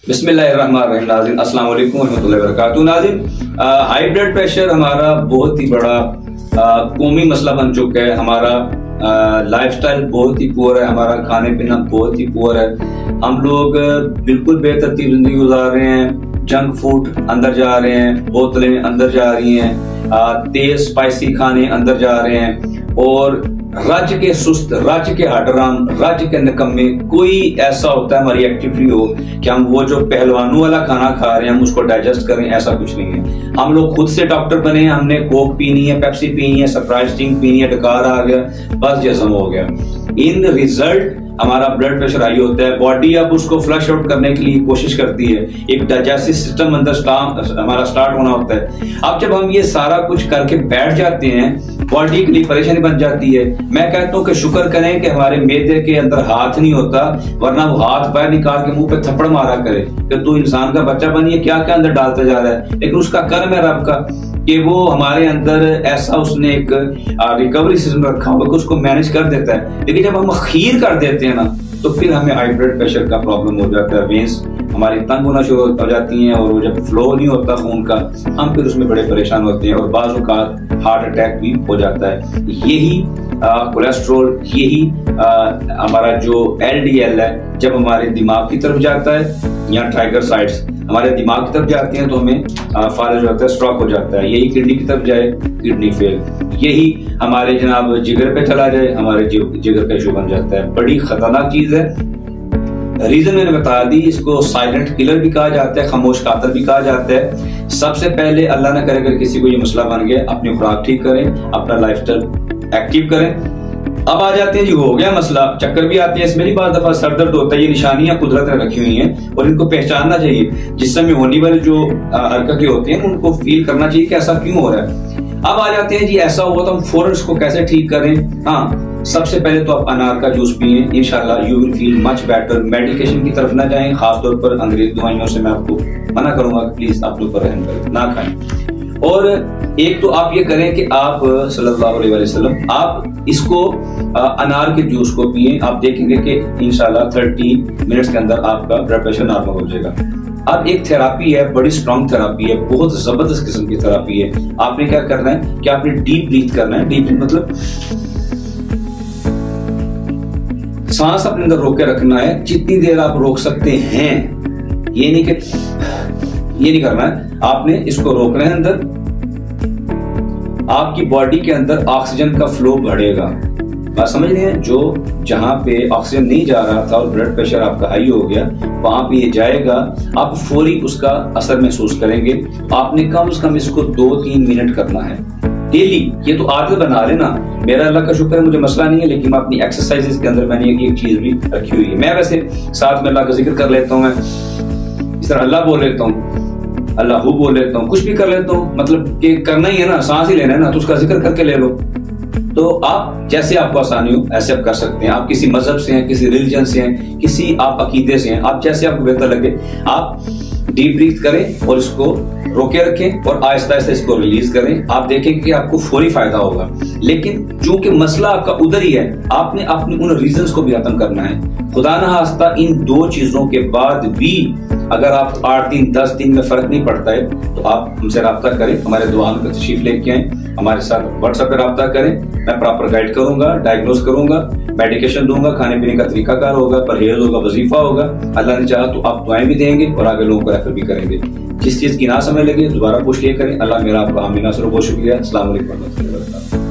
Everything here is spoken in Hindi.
बिस्मिल्लाहिर्रहमानिर्रहीम। नाज़रीन अस्सलाम वालेकुम रहमतुल्लाहि व बरकातुहू। नाज़रीन, हाई ब्लड प्रेशर हमारा बहुत ही बड़ा कौमी मसला बन चुका है। हमारा लाइफस्टाइल बहुत ही पुअर है, हमारा खाने पीना बहुत ही पुअर है। हम लोग बिल्कुल बेतरतीब जिंदगी गुजार रहे हैं, जंक फूड अंदर जा रहे हैं, बोतलें अंदर जा रही हैं, तेज स्पाइसी खाने अंदर जा रहे हैं और राज्य के सुस्त, राज्य के हडराम, राज्य के निकम्मे कोई ऐसा होता है हमारी एक्टिविटी हो कि हम वो जो पहलवानों वाला खाना खा रहे हैं हम उसको डाइजेस्ट करें, ऐसा कुछ नहीं है। हम लोग खुद से डॉक्टर बने हैं, हमने कोक पीनी है, पेप्सी पीनी है, सरप्राइज स्टिंग पीनी है, डकार आ गया, बस जैसा हो गया। इन रिजल्ट हमारा ब्लड प्रेशर हाई होता है। बॉडी अब उसको फ्लश आउट करने के लिए कोशिश करती है, एक डाइजेस्टिव सिस्टम अंदर हमारा स्टार्ट होना होता है। अब जब हम ये सारा कुछ करके बैठ जाते हैं, बॉडी के लिए परेशानी बन जाती है। मैं कहता हूँ कि शुक्र करें कि हमारे मैदे के अंदर हाथ नहीं होता, वरना वो हाथ बाहर निकाल के मुंह पे थप्पड़ मारा करे कि तू इंसान का बच्चा बनिए, क्या क्या अंदर डालता जा रहा है। लेकिन उसका कर्म है रब का कि वो हमारे अंदर ऐसा उसने एक रिकवरी सिस्टम रखा हुआ कि उसको मैनेज कर देता है। लेकिन जब हम खीर कर देते हैं ना, तो फिर हमें हाई ब्लड प्रेशर का प्रॉब्लम हो जाता है। वेन्स हमारी तंग होना शुरू हो जाती हैं और वो जब फ्लो नहीं होता खून का, हम फिर उसमें बड़े परेशान होते हैं और बाज़ औक़ात हार्ट अटैक भी हो जाता है। यही कोलेस्ट्रॉल, यही हमारा जो LDL है, जब हमारे दिमाग की तरफ जाता है या ट्राइग्लिसराइड्स हमारे दिमाग की तरफ जाती हैं तो हमें फालिज हो जाता है, स्ट्रोक हो जाता है। यही किडनी की तरफ जाए, किडनी फेल। यही हमारे जनाब जिगर पे चला जाए, हमारे जिगर का इशू बन जाता है। बड़ी खतरनाक चीज है। रीजन मैंने बता दी, इसको साइलेंट किलर भी कहा जाता है, खामोश कातिल भी कहा जाता है। सबसे पहले अल्लाह ना करे अगर किसी को ये मसला बन गया, अपनी खुराक ठीक करें, अपना लाइफस्टाइल एक्टिव करें। अब आ जाते हैं जी, हो गया मसला, चक्कर भी आते हैं, इसमें भी बार दफा सर दर्द होता है। ये निशानियां कुदरत ने रखी हुई हैं और इनको पहचानना चाहिए। जिस समय होने वाली जो हरकतें होती हैं उनको फील करना चाहिए कि ऐसा क्यों हो रहा है। अब आ जाते हैं जी, ऐसा हुआ तो हम फौरन इसको कैसे ठीक करें। हाँ, सबसे पहले तो आप अनार का जूस पिए, इंशाल्लाह you will feel much better. Medication की तरफ ना जाएं, खासतौर पर अंग्रेजी दवाइयों से मैं आपको मना करूंगा, प्लीज अपने ऊपर रहम करें, ना खाएं। और एक तो आप ये करें कि आप सल्लल्लाहु अलैहि वसल्लम आप इसको अनार के जूस को पिए, आप देखेंगे कि इंशाल्लाह 30 मिनट्स के अंदर आपका ब्लड प्रेशर नॉर्मल हो जाएगा। अब एक थेरापी है, बड़ी स्ट्रॉन्ग थेरापी है, बहुत जबरदस्त किस्म की थेरापी है। आपने क्या करना है कि आपने डीप ब्रीथ करना है। डीप ब्रीथ मतलब सांस अपने अंदर रोक के रखना है, जितनी देर आप रोक सकते हैं। ये नहीं करना है, आपने इसको रोकना है अंदर। आपकी बॉडी के अंदर ऑक्सीजन का फ्लो बढ़ेगा। बात समझ रहे हैं? जो जहां पे ऑक्सीजन नहीं जा रहा था और ब्लड प्रेशर आपका हाई हो गया, वहां पे ये जाएगा, आप फौरी उसका असर महसूस करेंगे। आपने कम से कम इसको 2-3 मिनट करना है डेली। ये तो आदत बना लेना। मेरा अल्लाह का शुक्र है मुझे मसला नहीं है, लेकिन मैं अपनी एक्सरसाइजेस के अंदर मैंने एक चीज भी रखी हुई है। मैं वैसे साथ में अल्लाह का जिक्र कर लेता हूँ, मैं इस तरह अल्लाह बोल लेता हूँ, अल्लाहू बोल लेता हूँ, कुछ भी कर लेता हूँ। मतलब कि करना ही है ना, सांस ही लेना है ना, तो उसका जिक्र करके ले लो। तो आप जैसे आपको आसानी हो ऐसे आप कर सकते हैं। आप किसी मजहब से हैं, किसी रिलीजन से हैं, किसी आप अकीदे से हैं, आप जैसे आपको बेहतर लगे आप डीप ब्रीथ करें और इसको रोके रखें और आहिस्ता आहिस्ता इसको रिलीज करें। आप देखेंगे कि आपको फौरी फायदा होगा। लेकिन चूंकि मसला आपका उधर ही है, आपने अपने उन रीजंस को भी खत्म करना है। खुदा ना खास्ता इन 2 चीजों के बाद भी अगर आप 8 दिन 10 दिन में फर्क नहीं पड़ता है तो आप हमसे राब्ता करें, हमारे दुआओं का तशरीफ लेके आए, हमारे साथ व्हाट्सएप पे राब्ता करें। मैं प्रॉपर गाइड करूंगा, डायग्नोज करूंगा, मेडिकेशन दूंगा, खाने पीने का तरीकाकार होगा, परहेज होगा, वजीफा होगा। अल्लाह ने चाहा तो आप दुआएं भी देंगे और आगे लोगों को रेफर भी करेंगे। जिस चीज की ना समझ लगे दोबारा पूछ लिया करें। अल्लाह मेरा आपका आमीन। बहुत शुक्रिया। अस्सलाम वालेकुम।